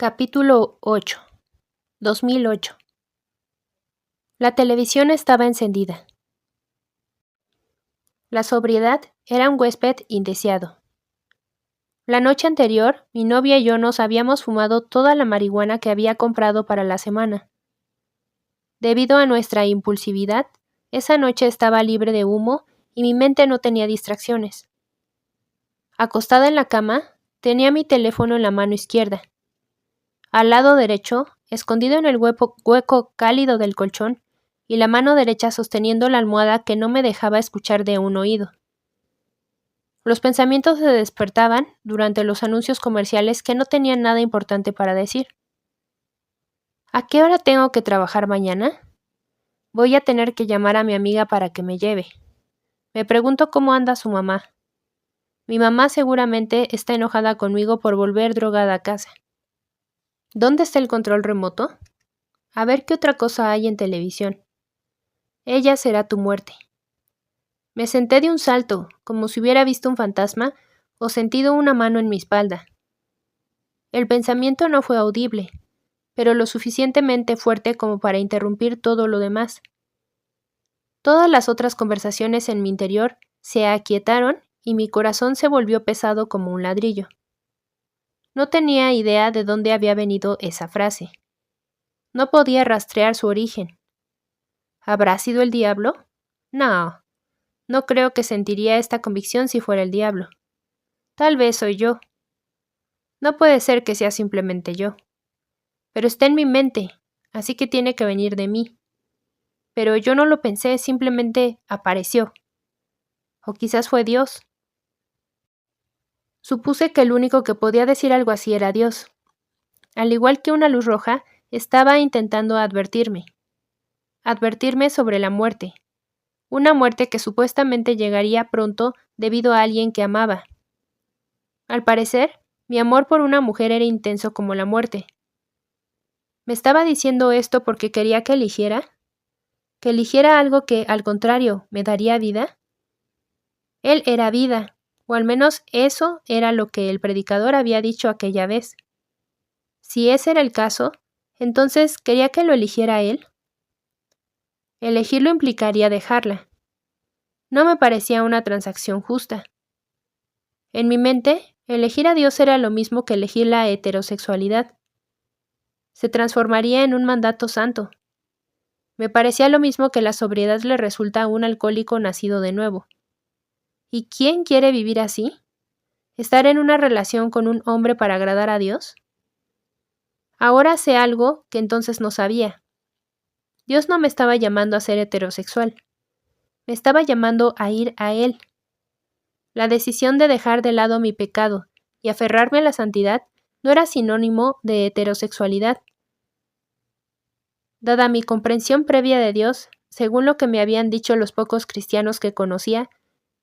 Capítulo 8. 2008. La televisión estaba encendida. La sobriedad era un huésped indeseado. La noche anterior, mi novia y yo nos habíamos fumado toda la marihuana que había comprado para la semana. Debido a nuestra impulsividad, esa noche estaba libre de humo y mi mente no tenía distracciones. Acostada en la cama, tenía mi teléfono en la mano izquierda. Al lado derecho, escondido en el hueco cálido del colchón, y la mano derecha sosteniendo la almohada que no me dejaba escuchar de un oído. Los pensamientos se despertaban durante los anuncios comerciales que no tenían nada importante para decir. ¿A qué hora tengo que trabajar mañana? Voy a tener que llamar a mi amiga para que me lleve. Me pregunto cómo anda su mamá. Mi mamá seguramente está enojada conmigo por volver drogada a casa. ¿Dónde está el control remoto? A ver qué otra cosa hay en televisión. Ella será tu muerte. Me senté de un salto, como si hubiera visto un fantasma o sentido una mano en mi espalda. El pensamiento no fue audible, pero lo suficientemente fuerte como para interrumpir todo lo demás. Todas las otras conversaciones en mi interior se aquietaron y mi corazón se volvió pesado como un ladrillo. No tenía idea de dónde había venido esa frase. No podía rastrear su origen. ¿Habrá sido el diablo? No. No creo que sentiría esta convicción si fuera el diablo. Tal vez soy yo. No puede ser que sea simplemente yo. Pero está en mi mente, así que tiene que venir de mí. Pero yo no lo pensé, simplemente apareció. O quizás fue Dios. Supuse que el único que podía decir algo así era Dios. Al igual que una luz roja, estaba intentando advertirme. Advertirme sobre la muerte. Una muerte que supuestamente llegaría pronto debido a alguien que amaba. Al parecer, mi amor por una mujer era intenso como la muerte. ¿Me estaba diciendo esto porque quería que eligiera? ¿Que eligiera algo que, al contrario, me daría vida? Él era vida, o al menos eso era lo que el predicador había dicho aquella vez. Si ese era el caso, entonces ¿quería que lo eligiera él? Elegirlo implicaría dejarla. No me parecía una transacción justa. En mi mente, elegir a Dios era lo mismo que elegir la heterosexualidad. Se transformaría en un mandato santo. Me parecía lo mismo que la sobriedad le resulta a un alcohólico nacido de nuevo. ¿Y quién quiere vivir así? ¿Estar en una relación con un hombre para agradar a Dios? Ahora sé algo que entonces no sabía. Dios no me estaba llamando a ser heterosexual. Me estaba llamando a ir a Él. La decisión de dejar de lado mi pecado y aferrarme a la santidad no era sinónimo de heterosexualidad. Dada mi comprensión previa de Dios, según lo que me habían dicho los pocos cristianos que conocía,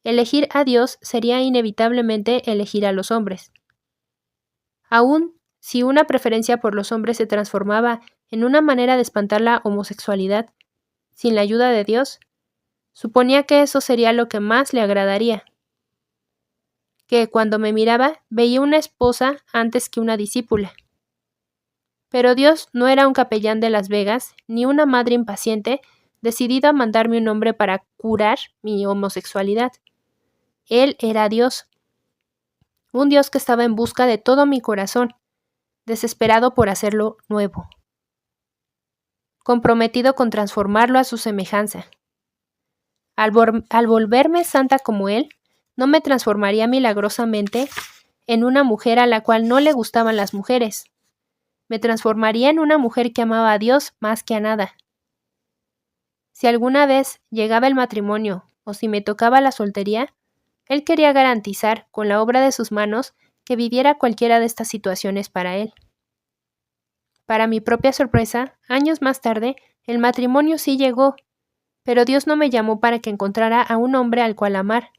elegir a Dios sería inevitablemente elegir a los hombres. Aún si una preferencia por los hombres se transformaba en una manera de espantar la homosexualidad, sin la ayuda de Dios, suponía que eso sería lo que más le agradaría. Que cuando me miraba veía una esposa antes que una discípula. Pero Dios no era un capellán de Las Vegas, ni una madre impaciente decidida a mandarme un hombre para curar mi homosexualidad. Él era Dios. Un Dios que estaba en busca de todo mi corazón, desesperado por hacerlo nuevo. Comprometido con transformarlo a su semejanza. Al volverme santa como Él, no me transformaría milagrosamente en una mujer a la cual no le gustaban las mujeres. Me transformaría en una mujer que amaba a Dios más que a nada. Si alguna vez llegaba el matrimonio o si me tocaba la soltería, Él quería garantizar, con la obra de sus manos, que viviera cualquiera de estas situaciones para Él. Para mi propia sorpresa, años más tarde, el matrimonio sí llegó, pero Dios no me llamó para que encontrara a un hombre al cual amar,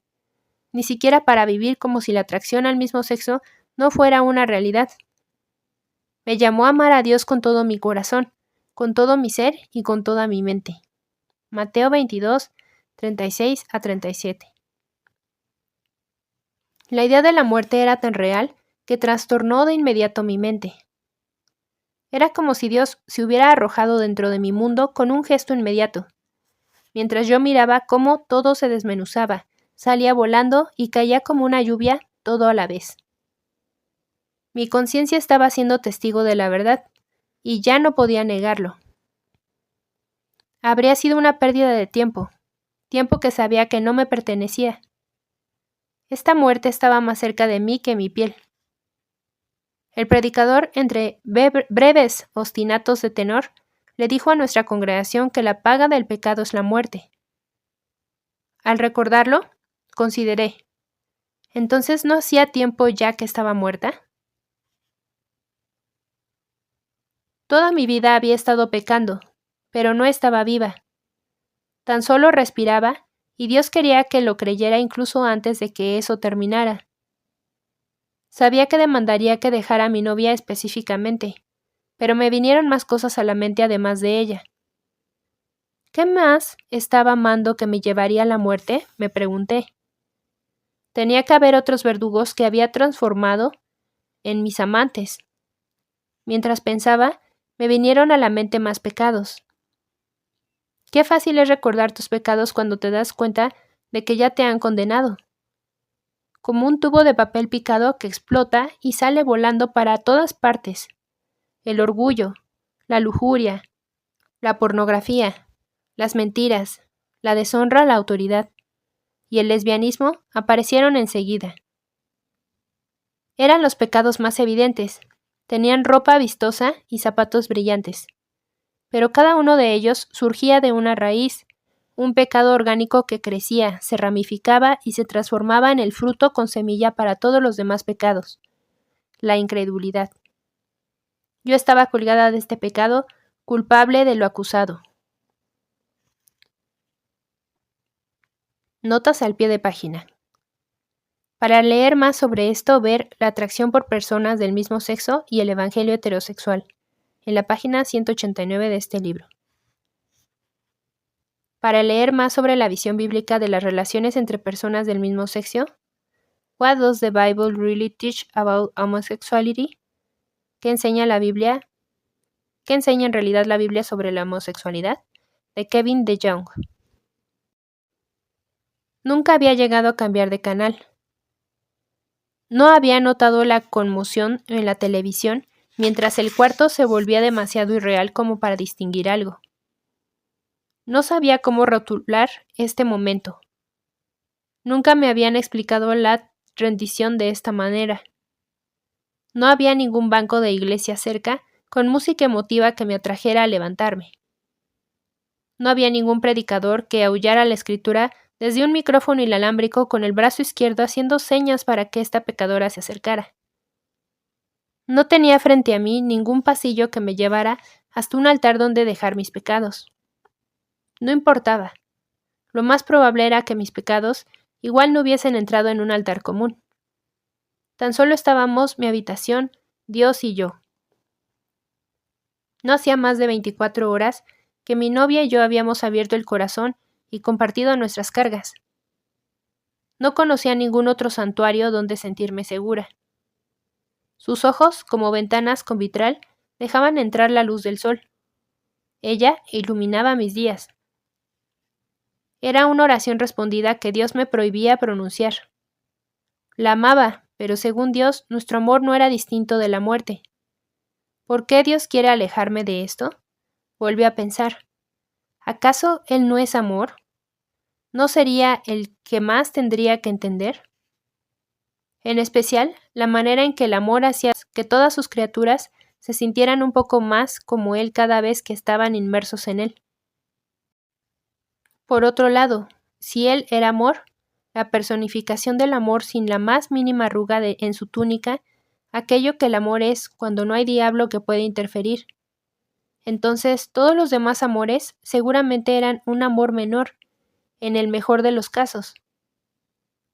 ni siquiera para vivir como si la atracción al mismo sexo no fuera una realidad. Me llamó a amar a Dios con todo mi corazón, con todo mi ser y con toda mi mente. Mateo 22, 36 a 37. La idea de la muerte era tan real que trastornó de inmediato mi mente. Era como si Dios se hubiera arrojado dentro de mi mundo con un gesto inmediato, mientras yo miraba cómo todo se desmenuzaba, salía volando y caía como una lluvia, todo a la vez. Mi conciencia estaba siendo testigo de la verdad, y ya no podía negarlo. Habría sido una pérdida de tiempo que sabía que no me pertenecía. Esta muerte estaba más cerca de mí que mi piel. El predicador, entre breves ostinatos de tenor, le dijo a nuestra congregación que la paga del pecado es la muerte. Al recordarlo, consideré, ¿entonces no hacía tiempo ya que estaba muerta? Toda mi vida había estado pecando, pero no estaba viva. Tan solo respiraba, y Dios quería que lo creyera incluso antes de que eso terminara. Sabía que demandaría que dejara a mi novia específicamente, pero me vinieron más cosas a la mente además de ella. ¿Qué más estaba amando que me llevaría a la muerte?, me pregunté. Tenía que haber otros verdugos que había transformado en mis amantes. Mientras pensaba, me vinieron a la mente más pecados. Qué fácil es recordar tus pecados cuando te das cuenta de que ya te han condenado. Como un tubo de papel picado que explota y sale volando para todas partes. El orgullo, la lujuria, la pornografía, las mentiras, la deshonra a la autoridad y el lesbianismo aparecieron enseguida. Eran los pecados más evidentes, tenían ropa vistosa y zapatos brillantes, pero cada uno de ellos surgía de una raíz, un pecado orgánico que crecía, se ramificaba y se transformaba en el fruto con semilla para todos los demás pecados, la incredulidad. Yo estaba colgada de este pecado, culpable de lo acusado. Notas al pie de página. Para leer más sobre esto, ver la atracción por personas del mismo sexo y el evangelio heterosexual, en la página 189 de este libro. Para leer más sobre la visión bíblica de las relaciones entre personas del mismo sexo, What does the Bible really teach about homosexuality? ¿Qué enseña la Biblia? ¿Qué enseña en realidad la Biblia sobre la homosexualidad? De Kevin DeYoung. Nunca había llegado a cambiar de canal. No había notado la conmoción en la televisión mientras el cuarto se volvía demasiado irreal como para distinguir algo. No sabía cómo rotular este momento. Nunca me habían explicado la rendición de esta manera. No había ningún banco de iglesia cerca con música emotiva que me atrajera a levantarme. No había ningún predicador que aullara la escritura desde un micrófono inalámbrico con el brazo izquierdo haciendo señas para que esta pecadora se acercara. No tenía frente a mí ningún pasillo que me llevara hasta un altar donde dejar mis pecados. No importaba. Lo más probable era que mis pecados igual no hubiesen entrado en un altar común. Tan solo estábamos mi habitación, Dios y yo. No hacía más de 24 horas que mi novia y yo habíamos abierto el corazón y compartido nuestras cargas. No conocía ningún otro santuario donde sentirme segura. Sus ojos, como ventanas con vitral, dejaban entrar la luz del sol. Ella iluminaba mis días. Era una oración respondida que Dios me prohibía pronunciar. La amaba, pero según Dios, nuestro amor no era distinto de la muerte. ¿Por qué Dios quiere alejarme de esto? Volví a pensar. ¿Acaso Él no es amor? ¿No sería el que más tendría que entender? En especial, la manera en que el amor hacía que todas sus criaturas se sintieran un poco más como Él cada vez que estaban inmersos en Él. Por otro lado, si Él era amor, la personificación del amor sin la más mínima arruga en su túnica, aquello que el amor es cuando no hay diablo que pueda interferir. Entonces, todos los demás amores seguramente eran un amor menor, en el mejor de los casos.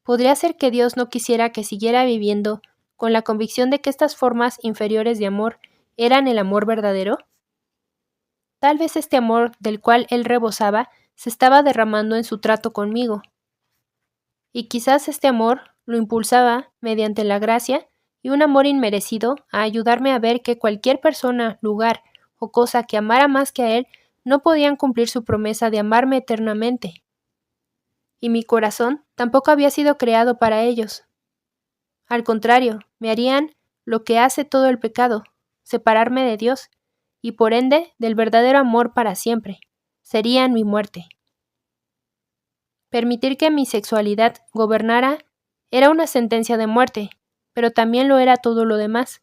¿Podría ser que Dios no quisiera que siguiera viviendo con la convicción de que estas formas inferiores de amor eran el amor verdadero? Tal vez este amor del cual Él rebosaba se estaba derramando en su trato conmigo. Y quizás este amor lo impulsaba mediante la gracia y un amor inmerecido a ayudarme a ver que cualquier persona, lugar o cosa que amara más que a Él no podían cumplir su promesa de amarme eternamente. Y mi corazón tampoco había sido creado para ellos. Al contrario, me harían lo que hace todo el pecado, separarme de Dios, y por ende del verdadero amor para siempre. Serían mi muerte. Permitir que mi sexualidad gobernara era una sentencia de muerte, pero también lo era todo lo demás.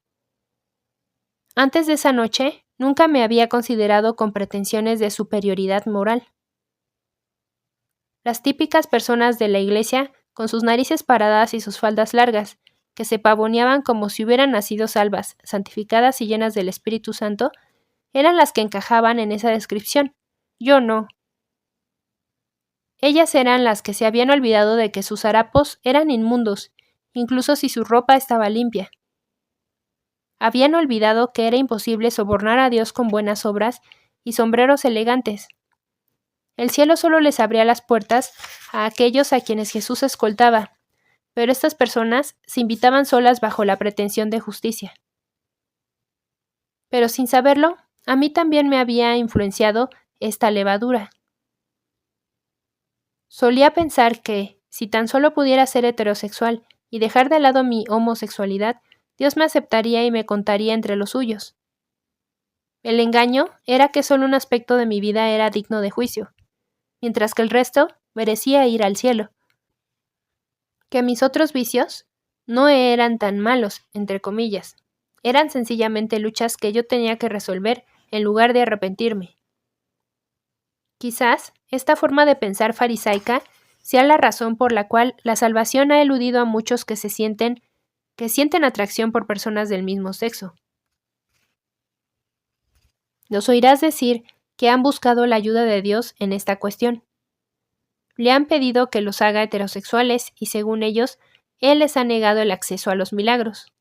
Antes de esa noche, nunca me había considerado con pretensiones de superioridad moral. Las típicas personas de la iglesia, con sus narices paradas y sus faldas largas, que se pavoneaban como si hubieran nacido salvas, santificadas y llenas del Espíritu Santo, eran las que encajaban en esa descripción. Yo no. Ellas eran las que se habían olvidado de que sus harapos eran inmundos, incluso si su ropa estaba limpia. Habían olvidado que era imposible sobornar a Dios con buenas obras y sombreros elegantes. El cielo solo les abría las puertas a aquellos a quienes Jesús escoltaba, pero estas personas se invitaban solas bajo la pretensión de justicia. Pero sin saberlo, a mí también me había influenciado esta levadura. Solía pensar que, si tan solo pudiera ser heterosexual y dejar de lado mi homosexualidad, Dios me aceptaría y me contaría entre los suyos. El engaño era que solo un aspecto de mi vida era digno de juicio, mientras que el resto merecía ir al cielo. Que mis otros vicios no eran tan malos, entre comillas. Eran sencillamente luchas que yo tenía que resolver en lugar de arrepentirme. Quizás esta forma de pensar farisaica sea la razón por la cual la salvación ha eludido a muchos que sienten atracción por personas del mismo sexo. Los oirás decir que han buscado la ayuda de Dios en esta cuestión. Le han pedido que los haga heterosexuales y, según ellos, Él les ha negado el acceso a los milagros.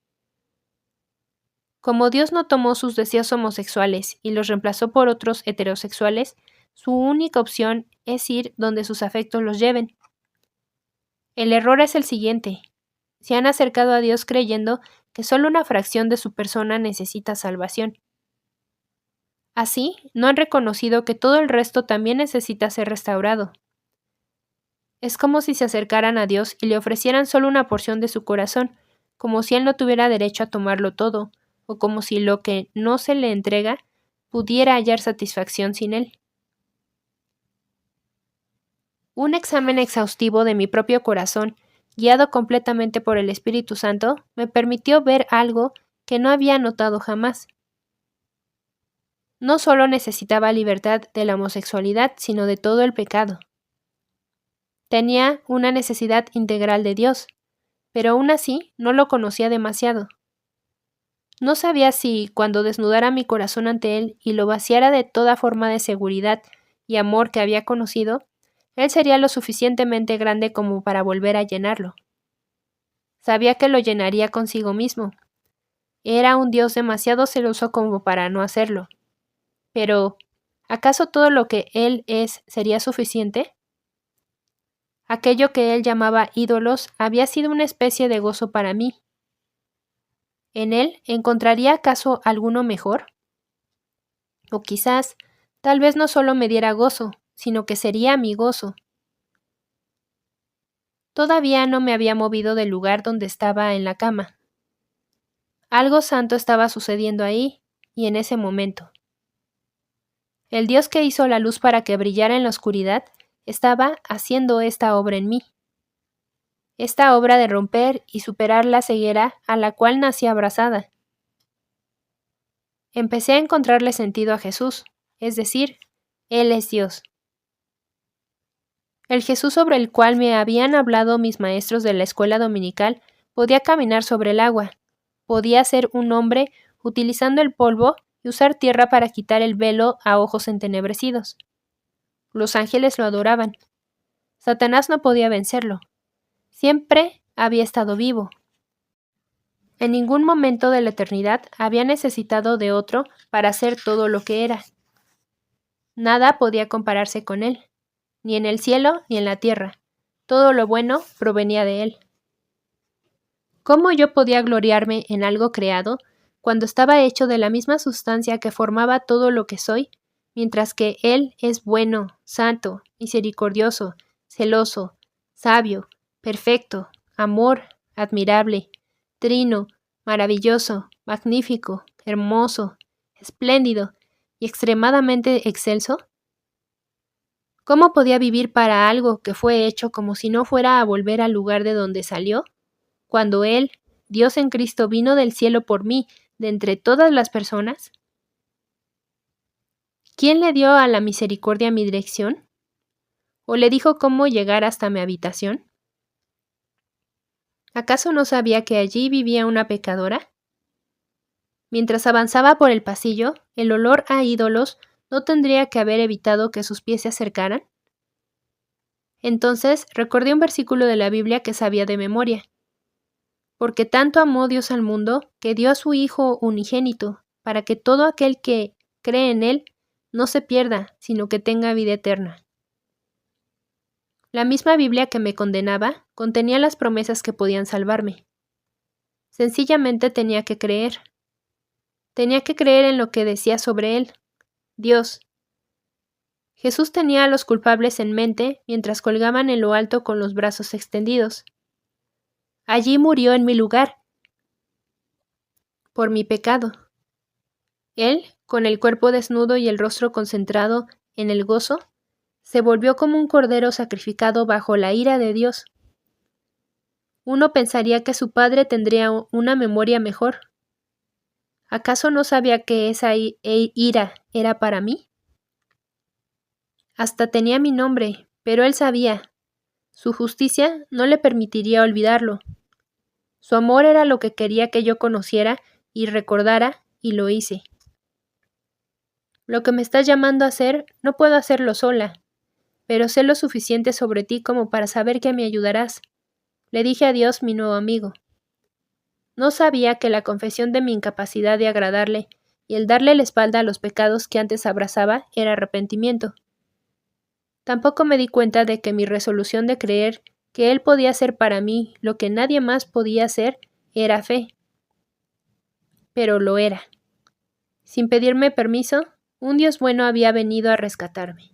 Como Dios no tomó sus deseos homosexuales y los reemplazó por otros heterosexuales, su única opción es ir donde sus afectos los lleven. El error es el siguiente. Se han acercado a Dios creyendo que solo una fracción de su persona necesita salvación. Así, no han reconocido que todo el resto también necesita ser restaurado. Es como si se acercaran a Dios y le ofrecieran solo una porción de su corazón, como si Él no tuviera derecho a tomarlo todo, o como si lo que no se le entrega pudiera hallar satisfacción sin Él. Un examen exhaustivo de mi propio corazón, guiado completamente por el Espíritu Santo, me permitió ver algo que no había notado jamás. No solo necesitaba libertad de la homosexualidad, sino de todo el pecado. Tenía una necesidad integral de Dios, pero aún así no lo conocía demasiado. No sabía si, cuando desnudara mi corazón ante Él y lo vaciara de toda forma de seguridad y amor que había conocido, Él sería lo suficientemente grande como para volver a llenarlo. Sabía que lo llenaría consigo mismo. Era un Dios demasiado celoso como para no hacerlo. Pero, ¿acaso todo lo que Él es sería suficiente? Aquello que Él llamaba ídolos había sido una especie de gozo para mí. ¿En Él encontraría acaso alguno mejor? O quizás, tal vez no solo me diera gozo, sino que sería mi gozo. Todavía no me había movido del lugar donde estaba en la cama. Algo santo estaba sucediendo ahí, y en ese momento. El Dios que hizo la luz para que brillara en la oscuridad estaba haciendo esta obra en mí. Esta obra de romper y superar la ceguera a la cual nací abrazada. Empecé a encontrarle sentido a Jesús, es decir, Él es Dios. El Jesús sobre el cual me habían hablado mis maestros de la escuela dominical podía caminar sobre el agua, podía ser un hombre utilizando el polvo y usar tierra para quitar el velo a ojos entenebrecidos. Los ángeles lo adoraban. Satanás no podía vencerlo. Siempre había estado vivo. En ningún momento de la eternidad había necesitado de otro para ser todo lo que era. Nada podía compararse con él, ni en el cielo ni en la tierra. Todo lo bueno provenía de él. ¿Cómo yo podía gloriarme en algo creado cuando estaba hecho de la misma sustancia que formaba todo lo que soy, mientras que Él es bueno, santo, misericordioso, celoso, sabio, perfecto, amor, admirable, trino, maravilloso, magnífico, hermoso, espléndido y extremadamente excelso? ¿Cómo podía vivir para algo que fue hecho como si no fuera a volver al lugar de donde salió? Cuando Él, Dios en Cristo, vino del cielo por mí, de entre todas las personas? ¿Quién le dio a la misericordia mi dirección? ¿O le dijo cómo llegar hasta mi habitación? ¿Acaso no sabía que allí vivía una pecadora? Mientras avanzaba por el pasillo, el olor a ídolos no tendría que haber evitado que sus pies se acercaran. Entonces recordé un versículo de la Biblia que sabía de memoria. Porque tanto amó Dios al mundo, que dio a su Hijo unigénito, para que todo aquel que cree en Él no se pierda, sino que tenga vida eterna. La misma Biblia que me condenaba contenía las promesas que podían salvarme. Sencillamente tenía que creer. Tenía que creer en lo que decía sobre Él, Dios. Jesús tenía a los culpables en mente mientras colgaban en lo alto con los brazos extendidos. Allí murió en mi lugar, por mi pecado. Él, con el cuerpo desnudo y el rostro concentrado en el gozo, se volvió como un cordero sacrificado bajo la ira de Dios. Uno pensaría que su padre tendría una memoria mejor. ¿Acaso no sabía que esa ira era para mí? Hasta tenía mi nombre, pero él sabía. Su justicia no le permitiría olvidarlo. Su amor era lo que quería que yo conociera y recordara, y lo hice. Lo que me estás llamando a hacer, no puedo hacerlo sola, pero sé lo suficiente sobre ti como para saber que me ayudarás. Le dije a Dios, mi nuevo amigo. No sabía que la confesión de mi incapacidad de agradarle y el darle la espalda a los pecados que antes abrazaba era arrepentimiento. Tampoco me di cuenta de que mi resolución de creer que Él podía hacer para mí lo que nadie más podía hacer era fe. Pero lo era. Sin pedirme permiso, un Dios bueno había venido a rescatarme.